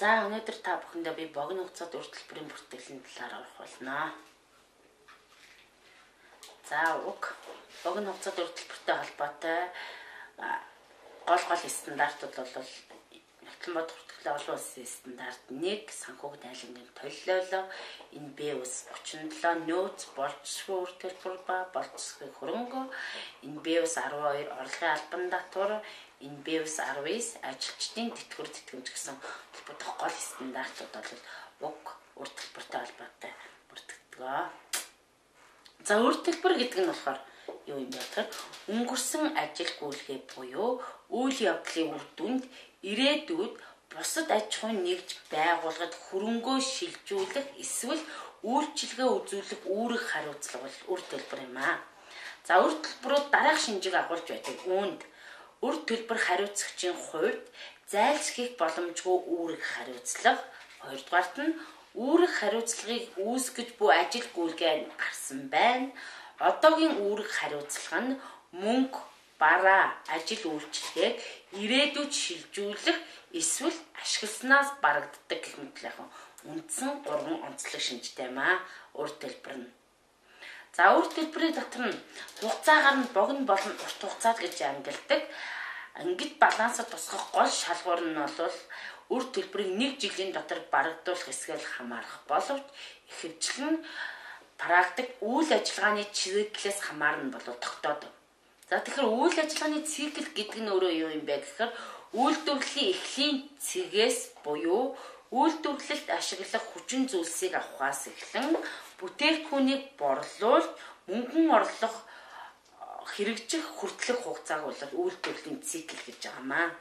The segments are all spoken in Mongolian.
За өнөөдөр та бүхэндээ би богино хугацаанд үр төлбөрийн бүртгэлийн талаар орох болно. За богино хугацаанд үр төлбөртэй холбоотой гол стандартууд бол Нягтлан бод бүртгэлийн олон улсын стандарт 1 санхүүгийн айлангийн төлөөлөл энэ БУС 37 нөөц болцсогүй үр төлбөр ба болцсогүй хөрөнгө энэ БУС 12 орлогын албан татвар энэ БУС 19 ажилчдын тэтгэвэр тэтгэмж гэсэн төлбөрт гол стандартууд бол үр төлбөртэй холбоотой бүртгэдэг. За үр төлбөр гэдэг нь болохоор юу юм бэ гэхээр өнгөрсөн ажил гүйцэтгэх буюу үйл явдлын үр дүнд ирээдүйд бусад аж ахуйн нэгж байгууллагад хөрөнгөө шилжүүлэх эсвэл үйлчилгээ үзүүлэх үүрэг хариуцлага бол үр төлбөр юм аа. За үр төлбөрүүд дараах шинжийг агуулж байдаг. Үүнд үр төлбөр хариуцагчийн хувьд зайлсхийх боломжгүй үүрэг хариуцлага, хоёрдугаарт нь үүрэг хариуцлагыг үүсгэж буй ажил гүйцэтгэх гарсан байна. Одоогийн үүрэг хариуцлага нь мөнгө, бараа, ажил үйлчилгээг ирээдүйд шилжүүлэх эсвэл ашигласнаас барагддаг гэх мэт үндсэн 3 онцлог шинжтэй юм аа үр төлбөр нь. За үр төлбөрийн дотор нь хугацаагаар нь богино болон урт хугацаад гэж ангилдаг. Ингээд балансад тусгах гол шалгуур нь бол үр төлбөрийг 1 жилийн дотор барагдуулах эсгээл хамаарах боловч ихэвчлэн практик үйл ажиллагааны чиглэлээс хамаарна болов тогтоодог. За тэгэхээр үйл ажиллагааны цикл гэдэг нь өөрөө юу юм бэ гэхээр үйлдвэрлэлийн эхлэлийн цэгээс буюу үйлдвэрлэлд ашиглах хүчин зүйлсийг авахаас эхлэн бүтээгдэхүүнийг борлуулж мөнгөн орлох хэрэгжих хүртэлх хугацааг бол үйлдвэрлэлийн цикл гэж байгаамаа.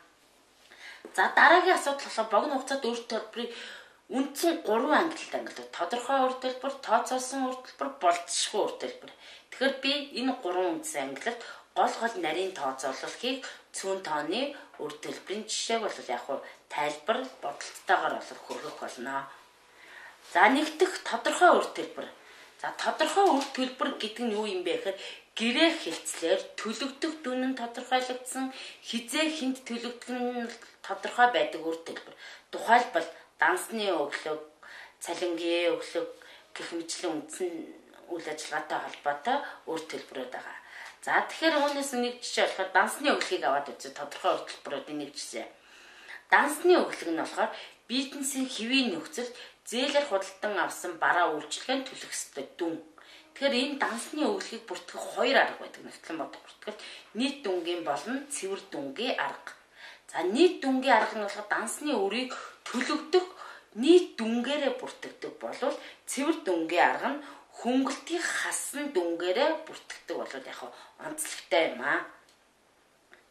За дараагийн асуудал болохоор богино хугацаанд үр төлбөрийг үндсэн 3 ангилалд тодорхой үр төлбөр, тооцоолсон үр төлбөр, болцсохгүй үр төлбөр. Тэгэхээр би энэ 3 үндсэн ангилалд гол нарийн тооцоололыг цөөн тооны үр төлбөрийн жишээг бол тайлбар бодолцоотойгоор хүргэх болно. За нэгдэх тодорхой үр төлбөр. За тодорхой үр төлбөр гэдэг нь юу юм бэ гэхээр гэрээ хэлцлэр төлөгдөх дүн нь тодорхойлогдсон, хизээ хүнд төлөгдөх нь тодорхой байдаг үр төлбөр. Тухайлбал дансны өглөг, цалингийн өглөг гэх мэтлэн үндсэн үйл ажиллагаатай холбоотой үр төлбөрүүд байгаа. За тэгэхээр үүнээс нэг жишээ болохоор дансны өглөгийг аваад үзээ тодорхой үр төлбөрүүдийн нэг жишээ. Дансны өглөг нь болохоор бизнесийн хэвийн нөхцөлд зээлэр худалдан авсан бараа үйлчилгээнд төлөх ёстой дүн. Тэгэхээр энэ дансны өглөгийг бүртгэх 2 арга байдаг. Нягтлан бод бүртгэл нийт дүнгийн болон цэвэр дүнгийн арга. За нийт дүнгийн арга нь болохоор дансны өрийг төлөгдөх нийт дүнгээрээ бүртгэдэг болвол цэвэр дүнгийн арга нь хөнгөлтийн хассан дүнгээрээ бүртгэдэг болвол онцлогтой юм аа.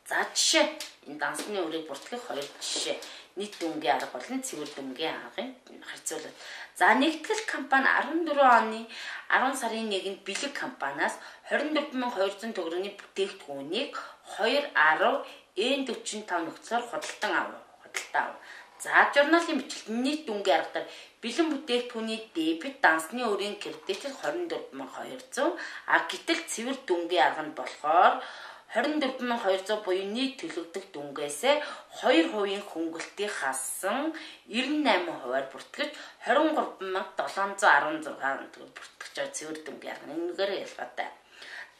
За жишээ энэ дансны өрийг бүртгэх 2 жишээ. Нийт дүнгийн арга болон цэвэр дүнгийн аргыг харьцуулаад. За нэгтгэл компани 14 оны 10 сарын 1-нд бэлэг компаниас 24200 төгрөгийн бүтээгдэхүүнийг 2.10 N45 нөхцөөр худалдан авав. За журналын бичлэгт нийт дүнгийн аргатай бэлэн бүтээгдэхүүний дебет дансны өрийн кредитэд 24200 гэтэл цэвэр дүнгийн арга нь болохоор 24200 буюу нийт төлөгдөх дүнгээс 2% хөнгөлтийг хассан 98%-аар бүртгэж 23716 төгрөг бүртгэж цэвэр дүнгийн арга нэггээр ялгаатай.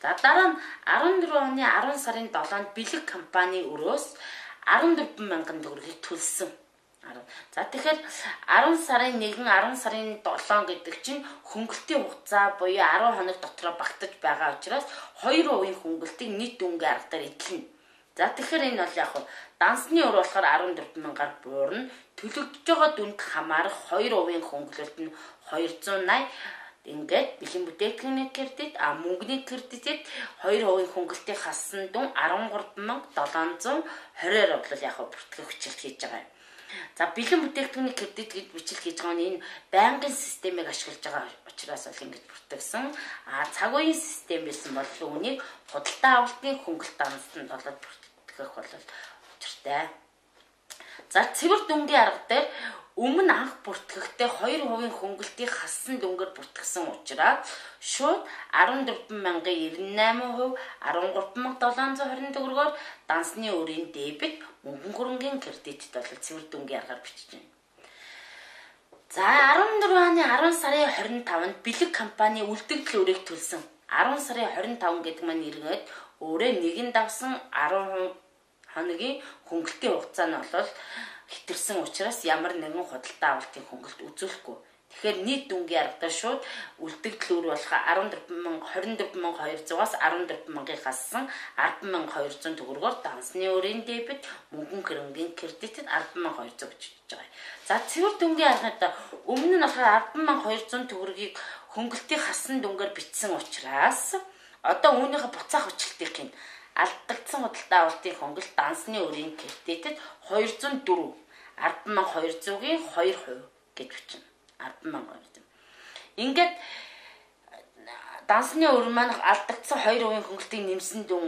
За дараа нь 14 оны 10 сарын 7-нд бэлэг компани өрөөс 14000 төгрөгийг төлсөн. За тэгэхээр 10 сарын 1, 10 сарын 7 гэдэг чинь хөнгөлтийн хугацаа буюу 10 хоног дотроо багтаж байгаа учраас 2% хөнгөлтийг нийт дүнгийн аргатаар эдлэнэ. За тэгэхээр энэ бол дансны өр болохоор 14000-аар буурна. Төлөгдөж байгаа дүнд хамаарах 2% хөнгөлөлт нь 280. Ингээд бэлэн бүтээгдэхүүний кредит, мөнгөний кредитэд 2% хөнгөлтийг хассан дүн 13720-аар бол бүртгэх хүчилт хийж байгаа юм. За бэлэн бүтээгдэхүүний кредит гэж бичлэг хийж байгаа нь энэ байнгын системийг ашиглаж байгаа учраас бол ингэж бүртгэсэн. Цаг үеийн систем байсан бол үүнийг худалдаа авалтын хөнгөлт амсанд болоод бүртгэх бол учиртай. За цэвэр дүнгийн арга дээр өмнө анх бүртгэхдээ 2% хөнгөлтийг хассан дүнгээр бүртгэсэн учраас шууд 14098%, 13720 төгрөгөөр дансны өрийн дебет мөнгөн хөрөнгөний кредитэд бол цэвэр дүнгийн аргаар бичиж байна. За 14 оны 10 сарын 25-нд бэлэг компани үлдэгдэл өрийг төлсөн. 10 сарын 25 гэдэг маань иргэд өөрөө нэгэн давсан 10 хоногийн хөнгөлтийн хугацаа нь бол хэтэрсэн учраас ямар нэгэн худалдаа авалтын хөнгөлт үзүүлэхгүй. Тэгэхээр нийт дүнгийн аргатай шууд үлдэгдэл үр болох 24200-аас 14000-ыг хассан 10200 төгрөгөөр дансны өрийн дебет, мөнгөн хөрөнгөний кредитэд 10200 гэж байгаа. За цэвэр дүнгийн аргад өмнө нь болохоор 10200 төгрөгийг хөнгөлтийг хассан дүнгээр бичсэн учраас одоо үүнийхээ буцаах хүчлэлтийн алдагдсан худалдаа авалтын хөнгөлт дансны өрийн кредитэд 204 10200-гийн 2% гэж бичнэ. 10200. Ингээд дансны өр маань алдагдсан 2% хөнгөлтийг нэмсэн дүн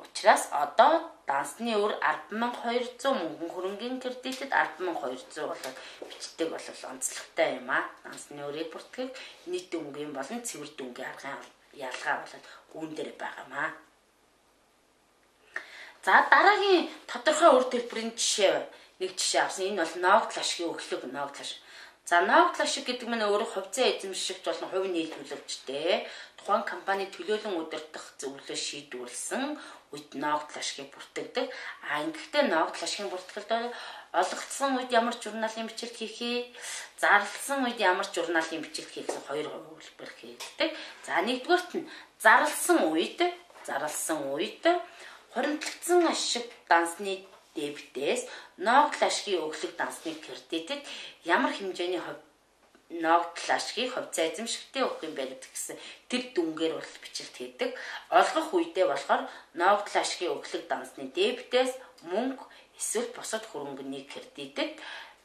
учраас одоо дансны өр 10200 мөнгөн хөрөнгөний кредитэд 10200 болоод бичдэг бол онцлогтой юм а. Дансны өрийг бүртгэх нийт дүнгийн болон цэвэр дүнгийн аргын ялгаа болоод үүн дээр байгаа юм а. За дараагийн тодорхой үр төлбөрийн жишээ нэг жишээ авсан. Энэ бол ногдол ашигын өглөг ногдол ашиг. За ногдол ашиг гэдэг нь өөрөө хувьцаа эзэмшигч болон хувь нийлүүлэгчтэй тухайн компани төлөөлөн удирдах зөвлөлөө шийдвэрлсэн үед ногдол ашигыг бүртгэдэг. Ингэхдээ ногдол ашигын бүртгэлд олгогдсон үед ямар журналын бичлэг хийхээ, зарласан үед ямар журналын бичлэг хийх гэсэн хоёр хувилбар хийгддэг. За нэгдүгээрт нь зарласан үед хуримтлагдсан ашиг дансны дебитээс ногдол ашигын өглөг дансны кредитэд ямар хэмжээний ногдол ашигыг хувьцаа эзэмшигчтэй өгөх юм бэ гэсэн тэр дүнгээр бол бичлэлт хийдэг. Олгох үедээ болохоор ногдол ашигын өглөг дансны дебитээс мөнгө эсвэл бусад хөрөнгөний кредитэд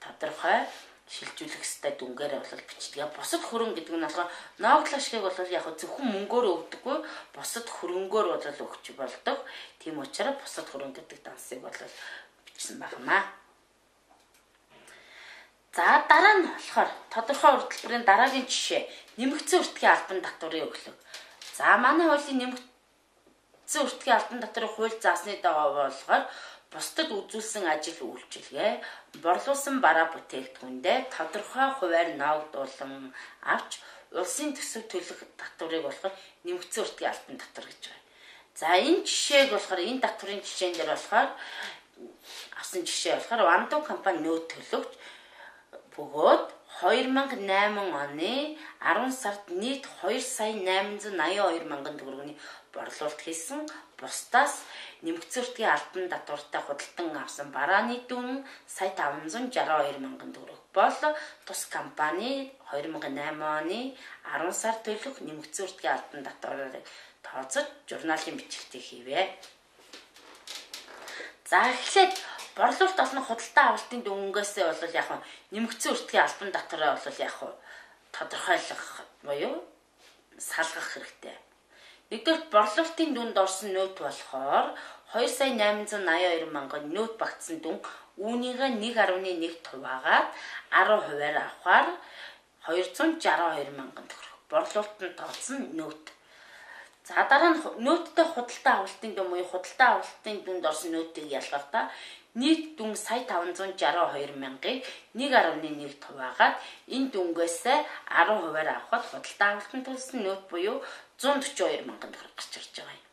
тодорхой шилжүүлэх ёстой дүнгээр бол бичдэг. Бусад хөрөнгө гэдэг нь болохоор ногдол ашигыг бол яг зөвхөн мөнгөөр өгдөггүй, бусад хөрөнгөөр бол өгч болдог. Тийм учраас бусад хөрөнгө гэдэг дансыг бол бичсэн байна. За дараа нь болохоор тодорхой үр төлбөрийн дараагийн жишээ нэмэгдсэн өртгийн албан татварын өглөг. За манай хуулийн нэмэгдсэн өртгийн албан татварын хууль заасны дагуу болохоор бусдад үзүүлсэн ажил үйлчилгээ борлуулсан бараа бүтээгдэхүүндээ тодорхой хувиар ногдуулан авч улсын төсөв төлөх татварыг болохоор нэмэгдсэн өртгийн албан татвар гэж байна. За энэ жишээг болохоор энэ татварын жишээн дээр болохоор авсан жишээ болохоор Ванду компани нөөц төлөгч бөгөөд 2008 оны 10 сард нийт 2,882 мянган төгрөгийн борлуулалт хийсэн. Бусдаас нэмэгдсэн өртгийн албан татвартай худалдан авсан барааны дүн сая 562 мянган төгрөг бол тус компани 2008 оны 10 сард төлөх нэмэгдсэн өртгийн албан татварыг тооцож журналын бичлэгтээ хийвэ. За эхлээд борлуулалт олон худалдаа авалтын дүнгээс бол яг нэмэгдсэн өртгийн албан татвараа бол яг тодорхойлох буюу салгах хэрэгтэй. Нэгдүгээр борлуулалтын дүнд орсон нөөц болохоор 2,882 мянган нөөц багтсан дүн үүнийгээ 1.1 хуваагаад 10% авахаар 262 мянган төгрөг. Борлуулалтанд тооцсон нөөц. За дараа нь нөөцтэй худалдаа авалтын дүн буюу худалдаа авалтын дүнд орсон нөөцийг ялгахдаа нийт дүн сая 562 мянгаыг 1.1 хуваагаад энэ дүнгээс 10% авахад худалдаа авалтанд төлсөн нөөц буюу 142 мянган төгрөг гарч ирж байгаа юм.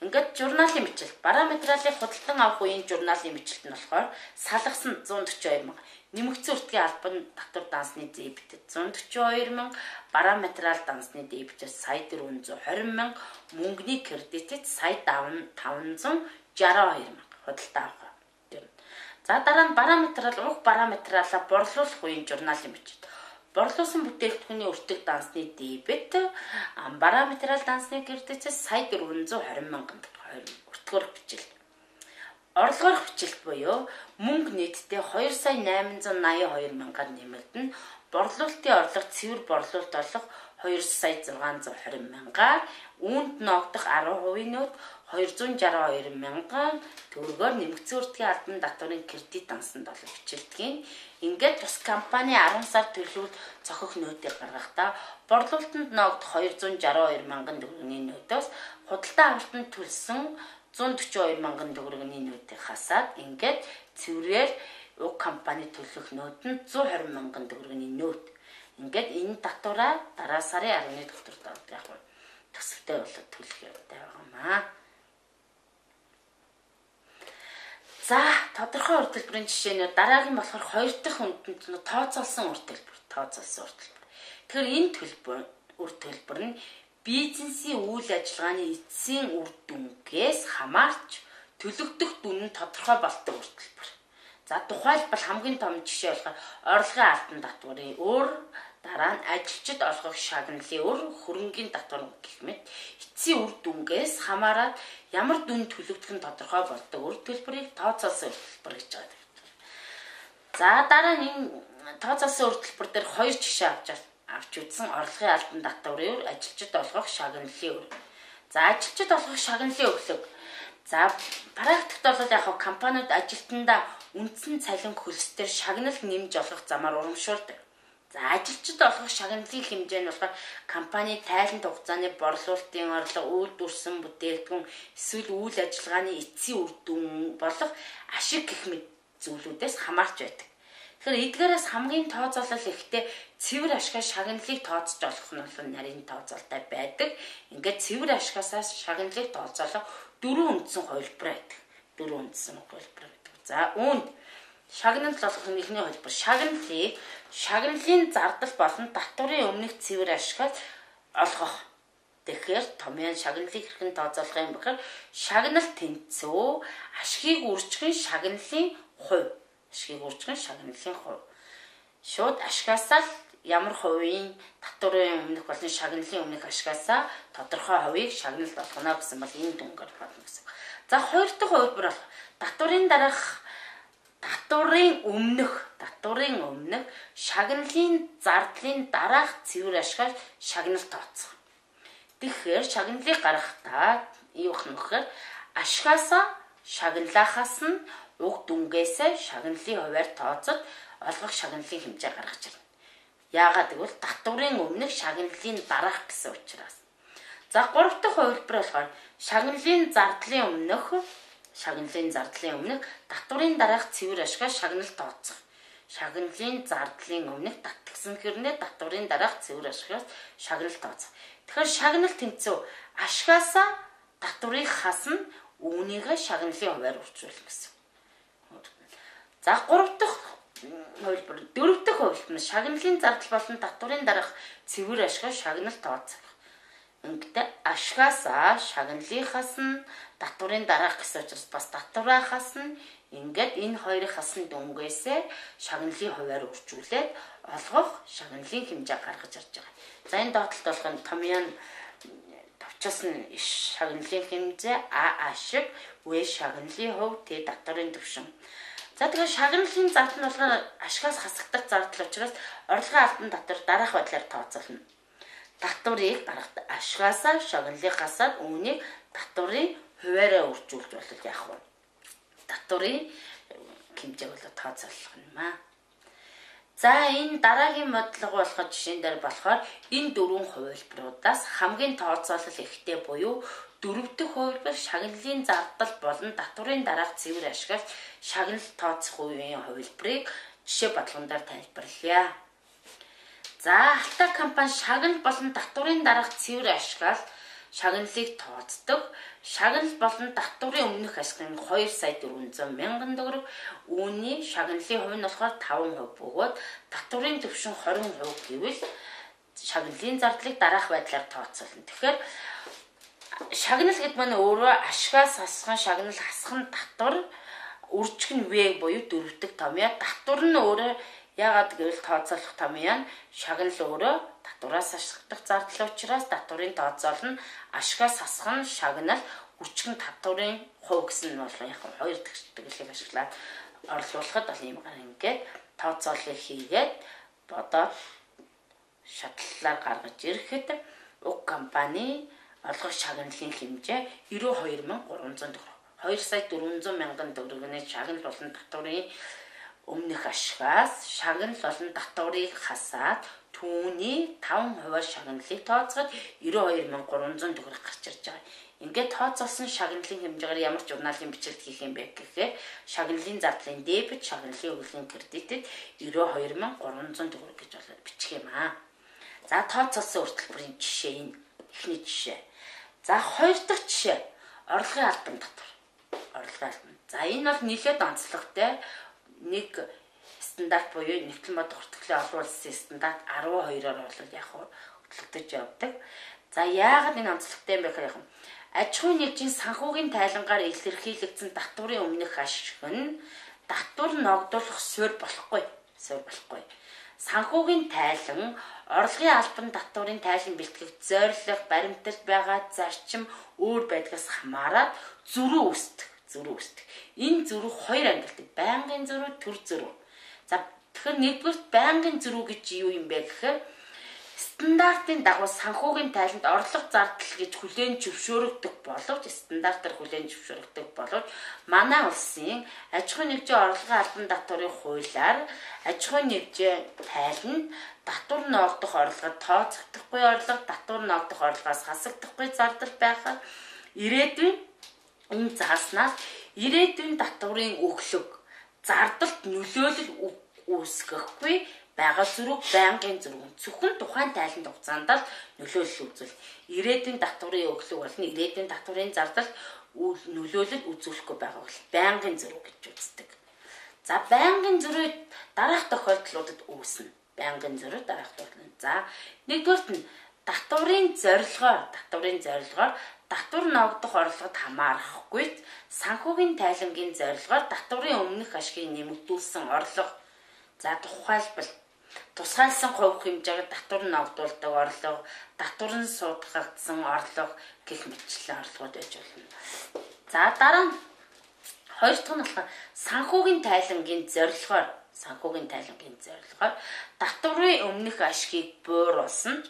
Ингээд журналын бичлэлт параметралыг худалдан авах үеийн журналын бичлэлт нь болохоор салгасан 142 мянга, нэмэгдсэн өртгийн албан татвар дансны дебитэд 142 мянга, параметрал дансны дебитэд сая 420 мянга, мөнгөний кредитэд сая 562 мянга худалдаа авах. За дараа нь параметралаа борлуулах үеийн журналын бичлэлт. Борлуулсан бүтээгдэхүүний өртөг дансны дебет, параметрал дансны кредитээс сая 420 мянган өртгөх бичлэлт. Орлогын бичлэлт буюу мөнгө нийтдээ 2,882 мянгаар нэмэгдэнэ. Борлуулалтын орлого цэвэр борлуулалт олох 2,620 мянгаар, үүнд ногдох 10% нөөц 262 мянган төгрөгөөр нэмэгдсэн өртгийн албан татварын кредит дансанд бол бичилдэг. Ингээд тус компани 10 сар төлөвлөлт цохих нөөцийг гаргахдаа борлуулалтанд ногдох 262 мянган төгрөгийн нөөцөөс худалдаа авалтанд төлсөн 142 мянган төгрөгийн нөөцийг хасаад ингээд цэврээр уг компани төлөх нөөт нь 120 мянган төгрөгийн нөөт. Ингээд энэ татвараа дараа сарын 10-ны дотор яг төсөлтэй болоод төлөх явдал байгаамаа. За тодорхой ур төлбөрийн жишээнүүд дараагийн болохоор 2 дахь үндэнд нь тооцоолсон ур төлбөр. Тэгэхээр энэ ур төлбөр нь бизнесийн үйл ажиллагааны эцсийн үр дүнгээс хамаарч төлөгдөх дүн нь тодорхой болдог ур төлбөр. За тухайлбал хамгийн том жишээ болохоор орлогын албан татварын өр, дараа нь ажилчид олгох шагналын өр, хөрөнгийн татвар гэх мэт эцсийн үр дүнгээс хамаарат ямар дүн төлөгдөх нь тодорхой болдог ур төлбөрийг тооцоолсон ур төлбөр гэж байгаа. За дараа нь энэ тооцоолсон ур төлбөр дээр 2 жишээ авч үзсэн орлогын албан татварын өр, ажилчид олгох шагналын өр. За ажилчид олгох шагналын өглөг. За практикт бол яг компаниуд ажилтнаа үндсэн цалин хөлсдөр шагнал нэмж олгох замаар урамшуулдаг. За ажилчид олгох шагналын хэмжээ нь болохоор компани тайлант хугацааны борлуулалтын орлого, үйлдвэрсэн бүтээгдэхүүн эсвэл үйл ажиллагааны эцсийн үр дүн болох ашиг гэх мэт зүйлүүдээс хамаарч байдаг. Тэгэхээр эдгээрээс хамгийн тооцоолол ихтэй цэвэр ашигаас шагналыг тооцож олох нь бол нарийн тооцоолтой байдаг. Ингээд цэвэр ашигаас шагналыг тооцоолох 4 үндсэн хувилбар байдаг. 4 үндсэн хувилбар байдаг. За үүнд шагнал болох нэгний хувилбар шагналын зардал болон татварын өмнөх цэвэр ашигаас олгох. Тэгэхээр томьёон шагналыг хэрхэн тооцоолох юм бэхээр шагнал тэнцүү ашгийг үржихэн шагналын хувь. Шууд ашгаасаа л ямар хувийн татварын өмнөх болон шагналын өмнөх ашгаасаа тодорхой хувийг шагналд олгоно гэсэн бол энэ дүнгээр болно гэсэн. За 2 дахь хувилбар бол татварын өмнөх шагналын зардлын дараах цэвэр ашгаас шагнал тооцох. Тэгэхээр шагналыг гаргахдаа юу гэх юм бэхээр ашгаасаа шагналаахаас нь уг дүнгээсээ шагналын хувиар тооцоод олгох шагналын хэмжээ гаргаж ирнэ. Яагаад гэвэл татварын өмнөх шагналын дараах гэсэн учраас. За 3 дахь хувилбар болохоор шагналын зардлын өмнөх татварын дараах цэвэр ашгаас шагнал тооцох. Шагналын зардлын өмнөх татгсан хэрнээ татварын дараах цэвэр ашгаас шагнал тооцох. Тэгэхээр шагнал тэнцүү ашгаасаа татварыг хасна, үүнийгээ шагналын хувиар үржүүлнэ гэсэн. За 4 дахь хувилбар шагналын зардал болон татварын дараах цэвэр ашгаас шагнал тооцох. Ингээд ашгаасаа шагналыг хасна, татварын дараах гэсэн учраас бас татвараа хасна. Ингээд энэ хоёрыг хасна дүнгээсээ шагналын хувиар үржүүлээд олгох шагналын хэмжээ гаргаж ирж байгаа. За энэ доотлолт болгоно томьёон товчоос нь шагналын хэмжээ А ашиг, В шагналын хувь, Т татварын түвшин. За тэгэхээр шагналын зардал нь болохоор ашгаас хасагдах зардал учраас орлогын албан татвар дараах байдлаар тооцоолно. Татварыг гаргахад ашгаасаа шагналыг хасаад үүнийг татварын хувиараа үржүүлж болол яах вэ? Татварын хэмжээг бол тооцоолох юм аа. За энэ дараагийн бодлого болоход жишээн дээр болохоор энэ 4 хувилбаруудаас хамгийн тооцоолол ихтэй буюу 4 дахь хувилбар шагналын зардал болон татварын дараах цэвэр ашигаас шагнал тооцох үеийн хувилбарыг жишээ бодлогоноор тайлбарлая. За Алта компани шагнал болон татварын дараах цэвэр ашигаас шагналыг тооцдог. Шагнал болон татварын өмнөх ашиг нь 2 сая 400 мянган төгрөг. Үүний шагналын хувь нь болохоор 5% бөгөөд татварын түвшин 20% гэвэл шагналын зардлыг дараах байдлаар тооцоолно. Тэгэхээр шагнал гэдэг маань өөрөө ашгаас хасхан шагнал хасхан татвар үржих нь В буюу 4 дахь томьёо. Татвар нь өөрөө яагаад гэвэл тооцоолох томьёо нь шагнал өөрөө татвараас ашиглах зардал учраас татварын тооцоол нь ашгаас хасхан шагнал үржих нь татварын хувь гэсэн нь бол яг 2 дахь тэглэлийг ашиглаад орлуулахад бол ийм гар ингээд тооцоолыг хийгээд бодоод шатлалаар гаргаж ирэхэд уг компани олгох шагналын хэмжээ 92,300 төгрөг. 2 сая 400 мянган төгрөгийн шагнал болон татварын өмнөх ашгаас шагнал болон татварыг хасаад түүний 5% шагналыг тооцоод 92,300 төгрөг гарч ирж байгаа. Ингээд тооцоолсон шагналын хэмжээгээр ямар журналын бичлэг хийх юм бэ гэхээр шагналын зардлын дебет, шагналын өглийн кредитэд 92,300 төгрөг гэж болоод бичих юм аа. За тооцоолсон үр төлбөрийн жишээ энэ эхний жишээ. За хоёр дахь жишээ орлогын албан татвар. Орлогын албан. За энэ бол нэлээд онцлогтой нэг стандарт буюу нэгтлэн бод хүртгэлээ олон улсын стандарт 12-оор бол яг хөтлөгдөж явдаг. За яагаад энэ онцлогтой юм бэ гэхээр аж ахуйн нэгжийн санхүүгийн тайлангаар илэрхийлэгдсэн татварын өмнөх ашиг нь татвар ногдуулах суурь болохгүй. Санхүүгийн тайлан орлогын албан татварын тайлан бэлтгэх зорилго, баримталд байгаа зарчим өөр байдгаас хамаарат зөрүү үүсдэг. Энэ зөрүү хоёр ангилдаг. Байнгын зөрүү, төр зөрүү. За тэгэхээр нэгдүгээр байнгын зөрүү гэж юу юм бэ гэхээр стандартын дагуу санхүүгийн тайланд орлого зардал гэж хүлээн зөвшөөрөгдөг боловч манай улсын аж ахуйн нэгжийн орлогын албан татварын хуулиар аж ахуйн нэгжийн тайланд татвар ногдох орлогод тооцогдохгүй орлого, татвар ногдох орлогоос хасагдахгүй зардал байхад ирээдүйн энэ зааснаас ирээдүйн татварын өглөг зардалт нөлөөлөл үүсгэхгүй байгаа зүрх байнгын зүрх зөвхөн тухайн тайланд хугацаанд л нөлөөлөл үзүүл. Ирээдүйн татварын өглөг болно. Ирээдүйн татварын зардалт нөлөөлөл үзүүлэхгүй байгаа бол байнгын зүрх гэж үздэг. За байнгын зүрх дараах тохиолдлуудад үүснэ. За нэгдүгээрт нь татварын зорилгоор татвар ногдох орлогод хамаарахгүй санхүүгийн тайлангийн зорилгоор татварын өмнөх ашгийг нэмэгдүүлсэн орлого. За тусгайлсан хувь хэмжээгээр татвар ногдуулдаг орлого, татвар нь суудгагдсан орлого гэх мэтчлэн орлогод байж болно. За дараа нь хоёр дахь нь болохоор санхүүгийн тайлангийн зорилгоор татварын өмнөх ашгийг бууруулсан ч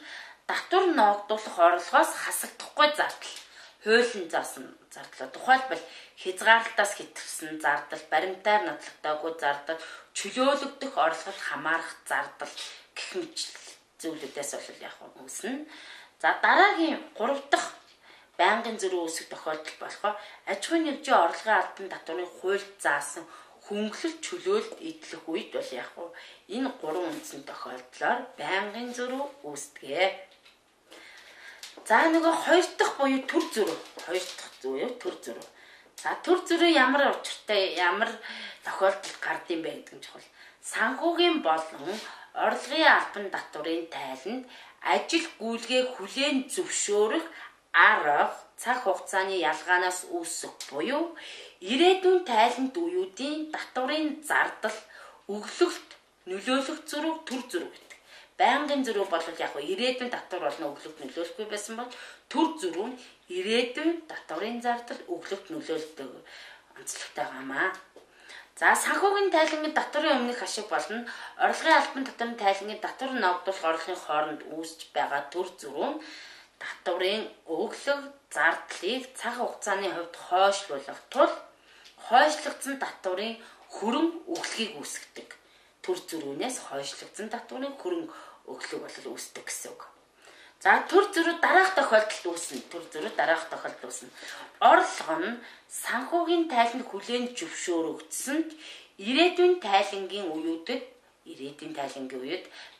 татвар ногдуулах орлогоос хасагдахгүй зардал. Хуулийн заасан зардал. Тухайлбал хязгаарлалтаас хэтэрсэн зардал, баримтаар нотлогдоогүй зардал, чөлөөлөгдөх орлогод хамаарах зардал гэх мэт зүйлүүдээс бол үүснэ. За дараагийн 3 дахь байнгын зөрүү үүсэх тохиолдол болохоор аж ахуйн нэгжийн орлогын албан татварын хуульд заасан хөнгөлөлт чөлөөлт идэх үед бол энэ 3 үндсэн тохиолдлоор байнгын зөрүү үүсдэг. За нөгөө хоёр дахь буюу төр зөрүү. За төр зөрүү ямар учиртай, ямар тохиолдолд гардыг бэ гэдэг нь чухал. Санхүүгийн болон орлогын албан татварын тайланд ажил гүйлгээ хүлээн зөвшөөрөх арга цаг хугацааны ялгаанаас үүсэх буюу ирээдүйн тайланд үеүүдийн татварын зардал өглөгт нөлөөлөх зөрүүг төр зөрүү гэдэг. Байнгын зөрүү бол ирээдүйн татвар болно өглөгт нөлөөлөхгүй байсан бол төр зөрүү нь ирээдүйн татварын зардал өглөгт нөлөөлдөг онцлогтой гамаа. За санхүүгийн тайлангийн татварын өмнөх ашиг болон орлогын албан татварын тайлангийн татвар ногдуулах орлогын хооронд үүсэж байгаа төр зөрүү нь татварын өглөг зардлыг цаг хугацааны хувьд хойшлуулах тул хойшлогдсон татварын хөрөн өглөгийг үүсгэдэг. Төр зөрүүнээс хойшлогдсон татварын хөрөн өглөг бол үүсдэг гэсэн үг. За төр зөрүү дараах тохиолдолд үүснэ. Орлого нь санхүүгийн тайланд хүлээн зөвшөөрөгдсөн ч ирээдүйн тайлангийн үед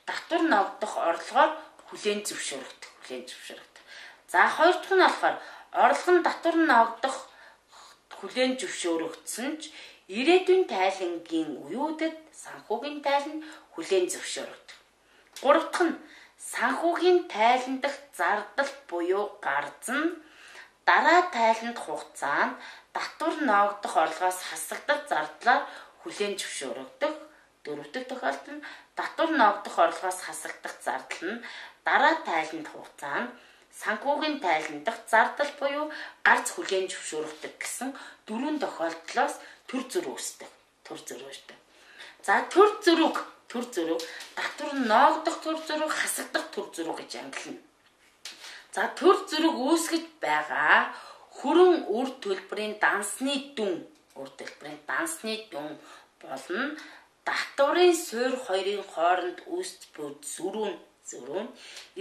татвар ногдох орлогоор хүлээн зөвшөөрөгдөх. За хоёр дахь нь болохоор орлого нь татвар ногдох хүлээн зөвшөөрөгдсөн ч ирээдүйн тайлангийн үеүүдэд санхүүгийн тайланд хүлээн зөвшөөрөгдөх. Гурав дахь нь санхүүгийн тайландах зардал буюу гарц нь дараа тайланд хугацаанд татвар ногдох орлогоос хасагдах зардлаар хүлээн зөвшөөрөгдөх. Дөрөв дэх тохиолдол нь татвар ногдох орлогоос хасагдах зардал нь дараа тайланд хугацаанд санхүүгийн тайландах зардал буюу гарц хүлээн зөвшөөрөгдөх гэсэн дөрвөн тохиолдлоос төр зөрүү үүсдэг. За төр зөрүүг татвар ногдох төр зөрүүг хасагдах төр зөрүү гэж ангилна. За төр зөрүүг үүсгэж байгаа хөрөн үр төлбөрийн дансны дүн болон татварын суурь хоёрын хооронд үүсч буй зөрүү нь зөрүү нь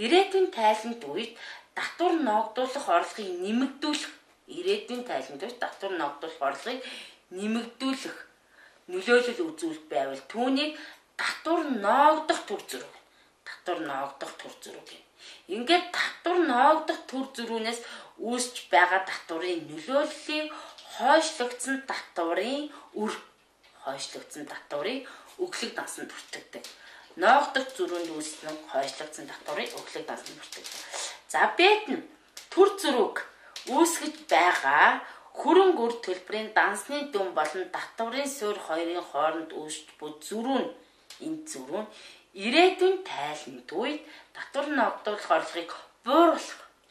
ирээдүйн тайланд үед татвар ногдуулах орлогыг нэмэгдүүлэх ирээдүйн тайланд үед татвар ногдуулах орлогыг нэмэгдүүлэх нөлөөлөл үзүүлэх байвал түүнийг татвар ногдох төр зөрүү. Татвар ногдох төр зөрүү гэнэ. Ингээд татвар ногдох төр зөрүүнээс үүсч байгаа татварын нөлөөллийг хойшлогдсон татварын өглөг дансанд бүртгэдэг. Ногдох зөрүүнд үүснэ хойшлогдсон татварын өглөг дансанд бүртгэдэг. За бэд нь төр зөрүүг үүсгэж байгаа хөрөнгө үр төлбөрийн дансны дүн болон татварын суурь хоёрын хооронд үүсч буй зөрүү нь энэ зөрүү нь ирээдүйн тайланд үед татвар ногдуулах орлогыг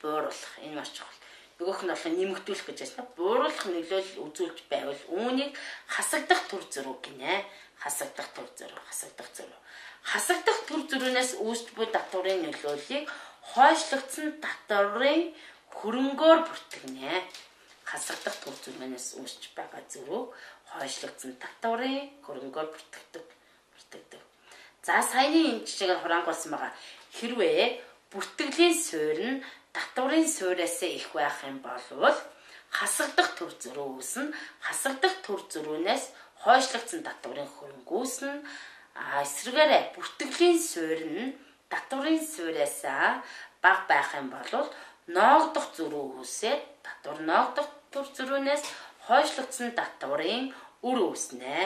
бууруулах энэ маш чухал. Нөгөөх нь болохоор нэмэгдүүлэх гэж байна. Бууруулах нөлөөлөл үзүүлж байвал үүнийг хасагдах төр зөрүү гинэ. Хасагдах төр зөрүүнээс үүсч буй татварын нөлөөллийг хойшлогдсон татварын хөрөнгөөр бүртгэнэ. Хасагдах төр зөрүүнээс үүсч байгаа зөрүүг хойшлогдсон татварын хөрөнгөөр бүртгэдэг. За саяны энэ жишээгээр хураангуулсан байгаа. Хэрвээ бүртгэлийн суурь нь татварын сууриас их байх юм бол хасагдах төр зөрүү үүснэ. Хасагдах төр зөрүүнээс хойшлогдсон татварын хөрөнгө үүснэ. Эсвэргээрээ бүртгэлийн суурь нь татварын сууриас бага байх юм бол ногдох зөрүү үүсээд татвар ногдох төр зөрүүнээс хойшлогдсон татварын үр үүснэ.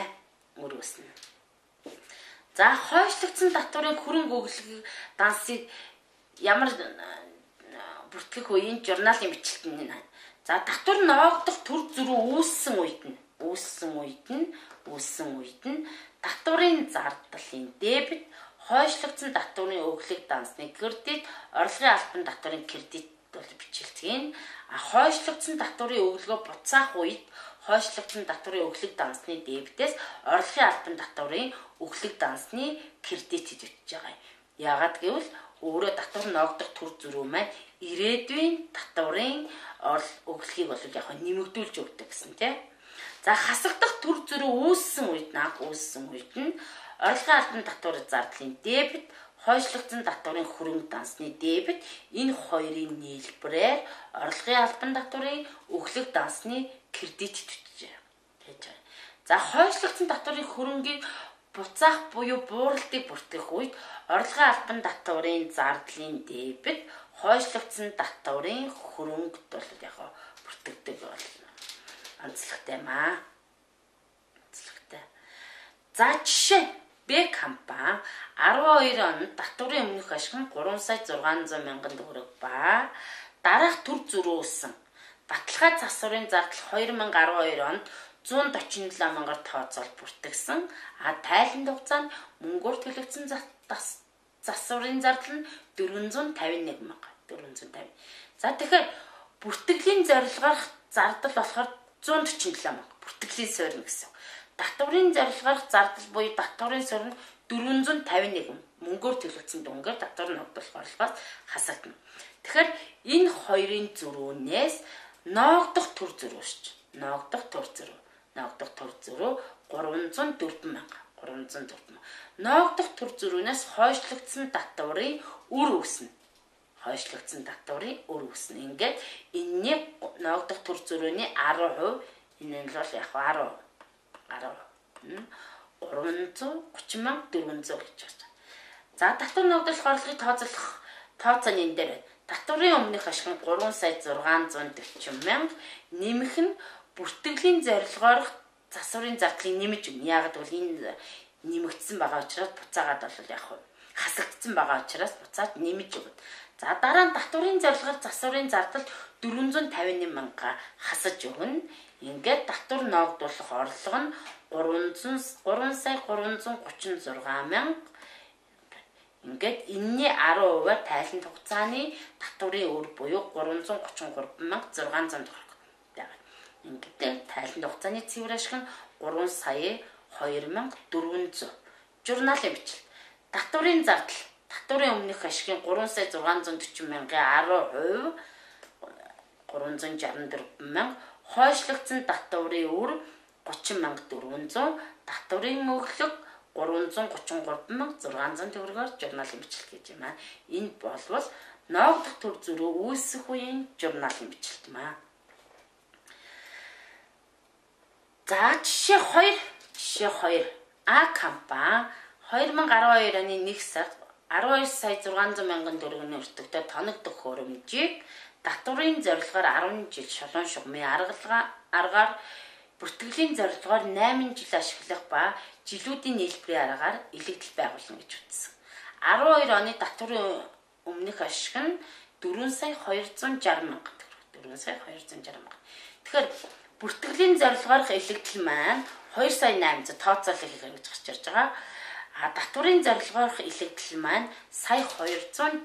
За хойшлогдсон татварын хөрөнгө өглөг дансыг ямар бүртгэх үеийн журналын бичлэгт нь. За татвар ногдох төр зөрүү үүссэн үед нь татварын зардлын дебет хойшлогдсон татварын өглөг дансны кредит орлогын албан татварын кредит бол бичлэгтийн хойшлогдсон татварын өглөгөө буцаах үед хойшлогдсон татварын өглөг дансны дебитээс орлогын албан татварын өглөг дансны кредит гэж бичиж байгаа юм. Яагаад гэвэл өөрөө татвар ногдох төр зөрүү маань ирээдүйн татварын өглөгийг бол яг нэмэгдүүлж өгдөг гэсэн тийм. За хасагдах төр зөрүү үүссэн үед нь орлогын албан татварын зардлын дебет хойшлогдсон татварын хөрөнгө дансны дебет энэ хоёрын нийлбэрээр орлогын албан татварын өглөг дансны кредит гэж байна. За хойшлогдсон татварын хөрөнгийг буцаах буюу бууралтыг бүртгэх үед орлогын албан татварын зардлын дебет хойшлогдсон татварын хөрөнгөд бол яг бүртгэдэг бол онцлогтой юм аа. За жишээ Б компани 12 онд татварын өмнөх ашиг нь 3 сая 600 мянган төгрөг ба дараах төр зөрүүсэн баталгаа засварын зардал 2012 онд 147 мянгаар тооцоол бүртгэсэн. Тайланд хугацаанд мөнгөөр төлөгдсөн засварын зардал нь 451 мянга. 450. За тэгэхээр бүртгэлийн зорилгоор зардал болохоор 147 мянга. Бүртгэлийн суурь гэсэн. Татварын зорилгоор зардал буюу татварын суурь нь 451 мөнгөөр төлөгдсөн дүнгээр татвар ногдуулах орлогоос хасагдана. Тэгэхээр энэ хоёрын зөрүүнээс ногдох төр зөрүү шүү. Ногдох төр зөрүү 304 мянга. Ногдох төр зөрүүнээс хойшлогдсон татварын үр үүснэ. Ингээд энэний ногдох төр зөрүүний 10% энэ нь бол яг 10 330 мянга 400 гэж байна. За татвар ногдуулах орлогыг тооцооны энэ дээр байна. Татварын өмнөх ашиг нь 3 сая 640 мянга нэмэх нь бүртгэлийн зорилгоор засварын зардлыг нэмж өгнө. Яагаад гэвэл энэ нэмэгдсэн байгаа учраас буцаагаад бол яг хасагдсан байгаа учраас буцаад нэмж өгнө. За дараа нь татварын зорилгоор засварын зардал 451 мянга хасаж өгнө. Ингээд татвар ногдуулах орлого нь 3 сая 336 мянга. Ингээд энэний 10%-аар тайланд хугацааны татварын өр буюу 333 мянга 600 төгрөг байна. Ингээд тайланд хугацааны цэвэр ашиг нь 3 сая 2400. Журналын бичлэг. Татварын зардал. Татварын өмнөх ашигын 3 сая 640 мянгагийн 10% 364 мянга. Хойшлогдсон татварын үр 30 мянга 400, татварын өглөг 333,600 төгрөгөөр журналын бичлэг гэж юм аа. Энэ болвол ноогдох төр зүрөө үүсэх үеийн журналын бичлэг юм аа. За жишээ 2. А компани 2012 оны 1 сард 12 сая 600 мянган төгрөгийн өртөгтэй тоногдох хөрөмжийг татврын зорилгоор 10 жил шолон шугамын аргаар бүртгэлийн зорилгоор 8 жил ашиглах ба жилүүдийн нийлбэрийн аргаар илэгдэл байгуулна гэж үзсэн. 12 оны татврын өмнөх ашиг нь 4 сая 260 мянган төгрөг. 4 сая 260 мянган. Тэгэхээр бүртгэлийн зорилгоор илэгдэл маань 2 сая 800 тооцоолол хийх гэж гарч ирж байгаа. Татврын зорилгоор илэгдэл маань сая 260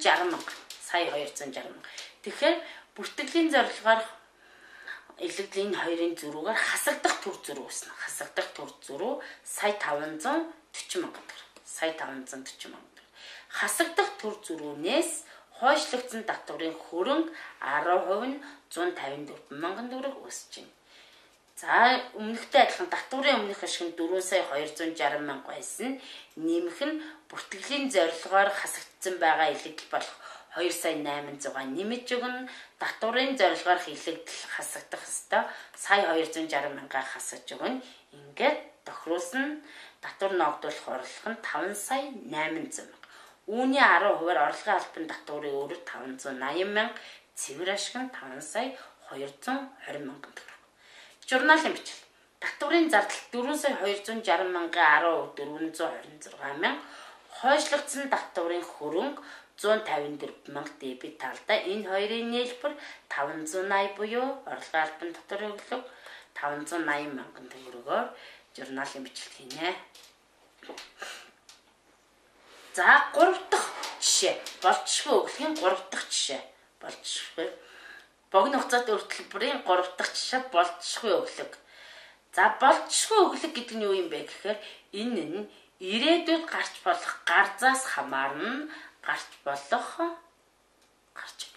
мянган. Тэгэхээр бүртгэлийн зорилгоор илэгдлийн хоёрын зөрүүгээр хасагдах төр зөрүү үүснэ. Хасагдах төр зөрүү сая 540 мянган төгрөг. Хасагдах төр зөрүүнээс хойшлогдсон татврын хөрөнгө 10% нь 154 мянган төгрөг өсөж байна. За өмнөхтэй адилхан татврын өмнөх ашиг нь 4 сая 260 мянга байсан. Нэмэх нь бүртгэлийн зорилгоор хасагдсан байгаа илэгдэл болох 2 сая 800-аа нэмэж өгнө. Татврын зорилгоор илэгдэл хасагдах ёстой сая 260 мянга хасаж өгнө. Ингээд тохируулсан татвар ногдуулах орлого нь 5 сая 800 мянга. Үүний 10%-аар орлогын албан татврын өөрөөр 580 мянга, цэвэр ашиг нь 5 сая 220 мянган төгрөг. Журналын бичлэг. Татврын зардал 4 сая 260 мянган 10% 426 мянга. Хойшлогдсон татврын хөрөнгө 154 мянга дебет талдаа энэ хоёрын нийлбэр 580 буюу орлогын албан татврын өглөг 580 мянган төгрөгөөр журналын бичлэг хийнэ. За 3 дахь жишээ. Болцсогүй өглөгийн 3 дахь жишээ. Болцсогүй. Богино хугацаат өртөлбөрийн 3 дахь жишээ болцсогүй өглөг. За болцсогүй өглөг гэдэг нь юу юм бэ гэхээр энэ нь ирээдүйд гарч болох гар заас хамаарна. Гарч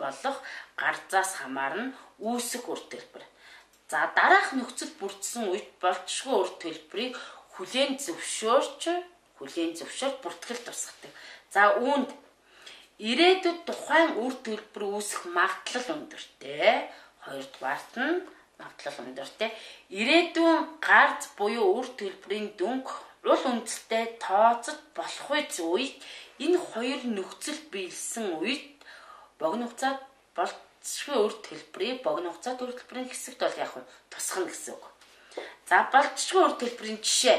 болох гар заас хамаарна үүсэх үр төлбөр. За дараах нөхцөл бүрдсэн үед болцсогүй үр төлбөрийг хүлээн зөвшөөрч бүртгэл тусгадаг. За үүнд ирээдүйд тухайн үр төлбөр үүсэх магадлал өндөртэй. Хоёрдугаарт нь магадлал өндөртэй. Ирээдүйн гарц буюу үр төлбөрийн дүнг уул үндэстэй тооцож болох үед энэ хоёр нөхцөл биелсэн үед богино хугацаат болцсогүй үр төлбөрийн хэсэгт бол яг тусгана гэсэн үг. За болцсогүй үр төлбөрийн жишээ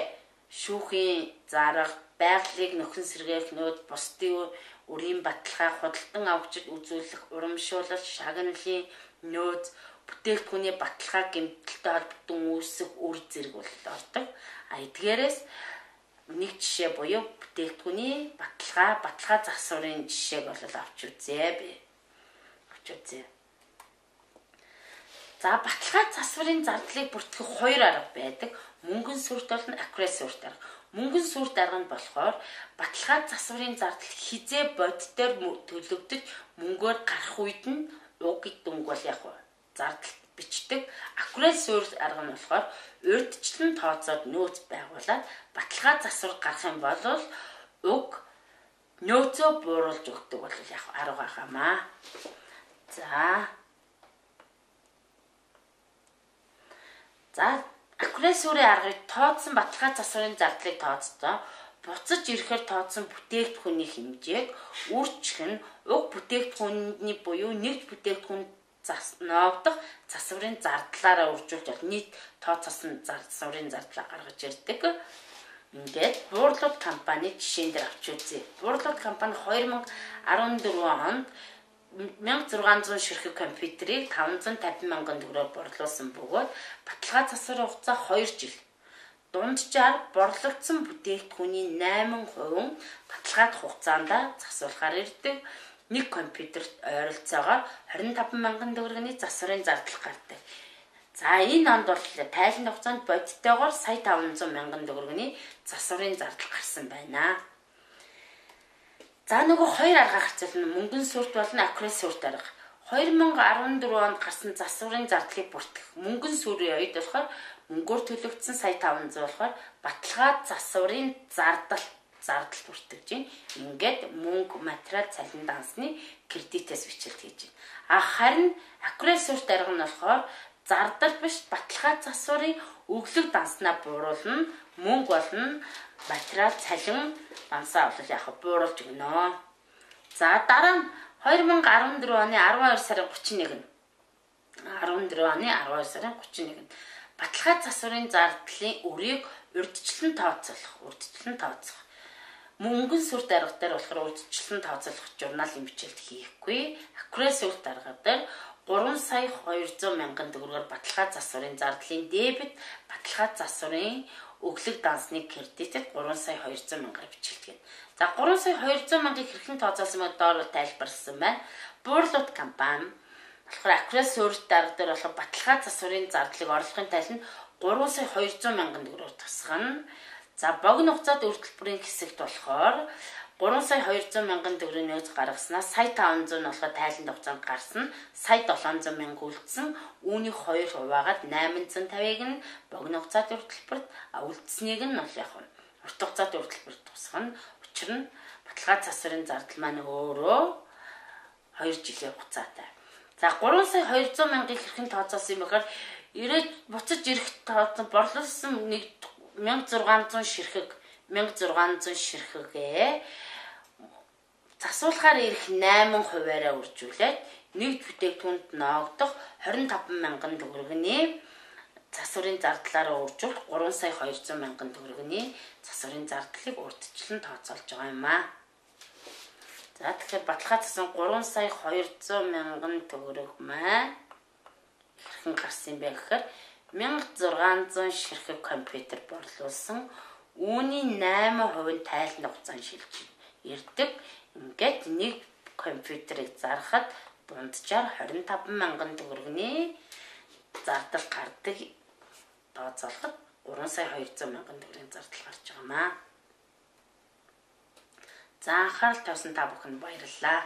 шүүхийн зарга, байгалыг нөхөн сэргээх, бусдын үрийн баталгаа, худалдан авчид үзүүлэх, урамшуулал, шагналын нөөц, бүтээгдэхүүний баталгаа гэмтэлтэй холбогдсон үүсэх үр зэрэг бол ордог. Эдгээрээс нэг жишээ буюу бүтээгдэхүүний баталгаа засварын жишээг бол авч үзье. За баталгаа засварын зардлыг бүртгэх хоёр арга байдаг. Мөнгөн сүрт болон акрет сүрт арга. Мөнгөн сүрт арга нь болохоор баталгаа засварын зардал хизээ бодитоор төлөгдөж мөнгөөр гарах үед нь уг дүнг бол яг зардал бичдэг. Акрет сүрт арга нь болохоор урьдчилан тооцоод нөөц байгуулад баталгаа засвар гарах юм бол уг нөөцөө бууруулж өгдөг бол яг арга байхамаа. За акрет сүрийн аргыг тооцсон баталгаа засварын зардлыг тооцдоо буцаж ирэхээр тооцсон бүтээгдэхүүний хэмжээг үржих нь уг бүтээгдэхүүний буюу нэгд бүтээгдэхүүн ноогдох засварын зардлаараа үржүүлж бол нийт тооцсон засварын зардлаа гаргаж ирдэг. Ингээд Буурлууд компани жишээн дээр авч үзье. Буурлууд компани 2014 онд 1600 ширхэг компьютерийг 550 мянган төгрөгөөр борлуулсан бөгөөд баталгаа засварын хугацаа 2 жил. Дунджаар борлогдсон бүтээгдэхүүний 8% баталгаат хугацаанд засварлахаар ирдэг. Нэг компьютерт ойролцоогоор 25 мянган төгрөгийн засварын зардал гардаг. За энэ онд бол тайлан хугацаанд бодиттойгоор сая 500 мянган төгрөгийн засварын зардал гарсан байна. За нөгөө хоёр арга харьцуулна. Мөнгөн сүрт болон акрет сүрт арга. 2014 онд гарсан засварын зардлыг бүртгэх мөнгөн сүрийн үед болохоор мөнгөөр төлөгдсөн сая 500 болохоор баталгаа засварын зардал бүртгэж байна. Ингээд мөнгө, материал, цалин дансны кредитээс бичлэлт хийж байна. Харин аккурат сүрт арга нь болохоор зардал биш баталгаа засварын өглөг данснаа бууруулна, мөнгө болно, материал, цалин дансаа бол яг бууруулж өгнө. За дараа нь 2014 оны 12 сарын 31 нь 14 оны 12 сарын 31 нь баталгаа засварын зардлын өрийг урьдчилан тооцоолох. Мөнгөн сүрт арга дээр болохоор урьдчилан тооцоолох журналын бичлэлт хийхгүй. Аккурат сүрт арга дээр 3 сая 200 мянган төгрөгөөр баталгаа засварын зардлын дебет, баталгаа засварын өглөг дансны кредитэд 3 сая 200 мянгаар бичлэгдэнэ. За 3 сая 200 мянгаыг хэрхэн тооцоолсон бэ? Доор тайлбарласан байна. Буурлууд компани болохоор аккурат сүрт арга дээр болохоор баталгаа засварын зардлыг орлогын тал нь 3 сая 200 мянган төгрөгөөр тусгана. За богино хугацаанд үйлдвэрийн хэсэгт болохоор 3 сая 200 мянган төгрөгийн нөөц гаргаснаас сая 500 нь болохоор тайланд хугацаанд гарсан, сая 700 мянга үлдсэн, үүний 2% агаад 850-ыг нь богино хугацаанд үйлдвэрт, үлдсэнийг нь бол яг урт хугацаанд үйлдвэрт тусгана. Учир нь баталгаа засварын зардал маань өөрөө 2 жилийн хугацаатай. За 3 сая 200 мянгаыг хэрхэн тооцоолсон юм бэхээр ирээд буцаж ирэх тооцсон борлуулсан 1600 ширхэгээ засуулахаар ирэх 8%-аараа үржүүлээд нэгд бүтээгдэхүүнд ноогдох 25 мянган төгрөгийн засварын зардлаараа үржүүлж 3 сая 200 мянган төгрөгийн засварын зардлыг урьдчилан тооцоолж байгаа юм аа. За тэгэхээр баталгаа засвар 3 сая 200 мянган төгрөг маань хэрхэн гарсан бэ гэхээр 1600 ширхэг компьютер борлуулсан. Үүний 8% тайланд хугацаанд шилжиж ирдэг. Ингээд нэг компьютерыг зархад дунджаар 25 мянган төгрөгийн зардал гардаг. Тооцоолоход 3 сая 200 мянган төгрөгийн зардал гарч байгаа маа. За анхаарал тавьсан та бүхэнд баярлалаа.